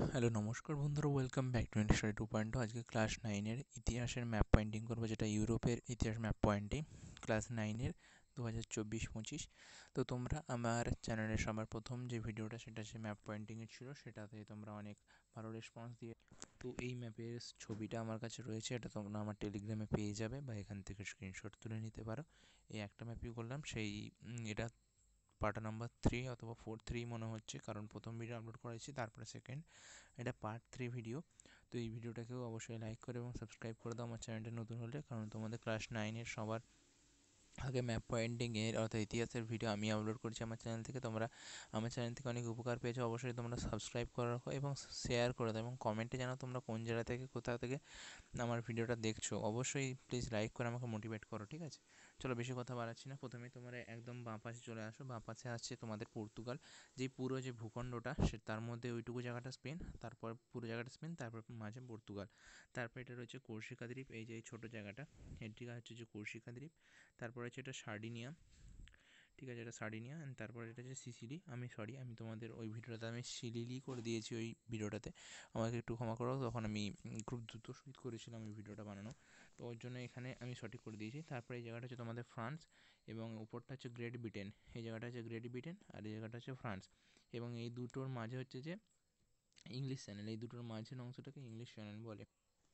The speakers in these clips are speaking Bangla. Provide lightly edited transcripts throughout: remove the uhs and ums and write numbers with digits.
হ্যালো নমস্কার বন্ধুরা, ওয়েলকাম ব্যাক টু স্টাডি 2.0। আজকে ক্লাস 9-এর ইতিহাসের ম্যাপ পয়েন্টিং করবো, যেটা ইউরোপের ইতিহাস ম্যাপ পয়েন্টিং ক্লাস 9-এর 2024-25। তো তোমরা আমার চ্যানেলের সবার প্রথম যে ভিডিওটা সেটা হচ্ছে ম্যাপ পয়েন্টিংয়ের ছিল, সেটাতে তোমরা অনেক ভালো রেসপন্স দিয়ে। তো এই ম্যাপের ছবিটা আমার কাছে রয়েছে, এটা তোমরা আমার টেলিগ্রামে পেয়ে যাবে বা এখান থেকে স্ক্রিনশট তুলে নিতে পারো। এই একটা ম্যাপই করলাম, এটা পার্ট নাম্বার 3 অথবা 4-3 মনে হচ্ছে, কারণ প্রথম ভিডিও আপলোড করেছি তারপরে সেকেন্ড, এটা পার্ট 3 ভিডিও। তো এই ভিডিওটাকেও অবশ্যই লাইক করে এবং সাবস্ক্রাইব করে দাও আমার চ্যানেলটা নতুন হলে, কারণ তোমাদের ক্লাস 9-এর সবার আগে ম্যাপ পয়েন্টিংয়ের অর্থাৎ ইতিহাসের ভিডিও আমি আপলোড করছি আমার চ্যানেল থেকে। তোমরা আমার চ্যানেল থেকে অনেক উপকার পেয়েছো, অবশ্যই তোমরা সাবস্ক্রাইব করে রাখো এবং শেয়ার করে দাও, এবং কমেন্টে জানাও তোমরা কোন জায়গা থেকে কোথা থেকে আমার ভিডিওটা দেখছো। অবশ্যই প্লিজ লাইক করে আমাকে মোটিভেট করো, ঠিক আছে? চলো বেশি কথা বাড়াচ্ছি না, প্রথমে তোমরা একদম বাঁ পাশে চলে আসো। বাঁ পাশে আছে তোমাদের পর্তুগাল, যেই পুরো যে ভূখণ্ডটা তার মধ্যে ওইটুকু জায়গাটা স্পেন, তারপর পুরো জায়গাটা স্পেন, তারপর মাঝে পর্তুগাল। তারপর এটা রয়েছে কোর্সিকা দ্বীপ, এই যে এই ছোটো জায়গাটা, এটি হচ্ছে যে কোর্সিকা দ্বীপ। তারপর হচ্ছে এটা সার্ডিনিয়া, ঠিক আছে, এটা সার্ডিনিয়া। অ্যান্ড তারপর এটা হচ্ছে সিসিলি। আমি তোমাদের ওই ভিডিওটাতে আমি সিলিলি করে দিয়েছি, ওই ভিডিওটাতে আমাকে একটু ক্ষমা করো, তখন আমি খুব দ্রুত সহিত করেছিলাম এই ভিডিওটা বানানো, তো ওর জন্য এখানে আমি সঠিক করে দিয়েছি। তারপরে এই জায়গাটা হচ্ছে তোমাদের ফ্রান্স, এবং উপরটা হচ্ছে গ্রেট ব্রিটেন। এই জায়গাটা হচ্ছে গ্রেট ব্রিটেন আর এই জায়গাটা হচ্ছে ফ্রান্স, এবং এই দুটোর মাঝে হচ্ছে যে ইংলিশ চ্যানেল, এই দুটোর মাঝের অংশটাকে ইংলিশ চ্যানেল বলে।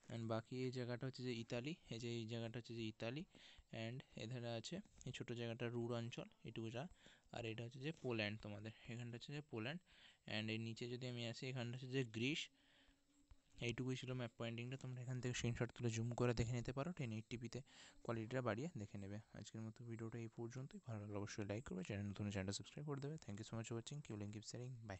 অ্যান্ড বাকি এই জায়গাটা হচ্ছে যে ইতালি, এই জায়গাটা হচ্ছে যে ইতালি। অ্যান্ড এধারে আছে এই ছোটো জায়গাটা রুর অঞ্চল, এটুকুটা। আর এটা হচ্ছে যে পোল্যান্ড, তোমাদের এখানটা হচ্ছে যে পোল্যান্ড। অ্যান্ড এর নিচে যদি আমি আসি, এখানটা হচ্ছে যে গ্রিস। এইটুকুই ছিল ম্যাপ পয়েন্টিংটা। তোমরা এখান থেকে স্ক্রিনশট তুলে জুম করে দেখে নিতে পারো, 1080p কোয়ালিটিটা বাড়িয়ে দেখে নেবে। আজকের মতো ভিডিওটা এই পর্যন্তই। ভালো লাগলে অবশ্যই লাইক করবে, চ্যানেল নতুন চ্যানেলটা সাবস্ক্রাইব করে দেবে। Thank you so much for watching, keep liking keep sharing, by.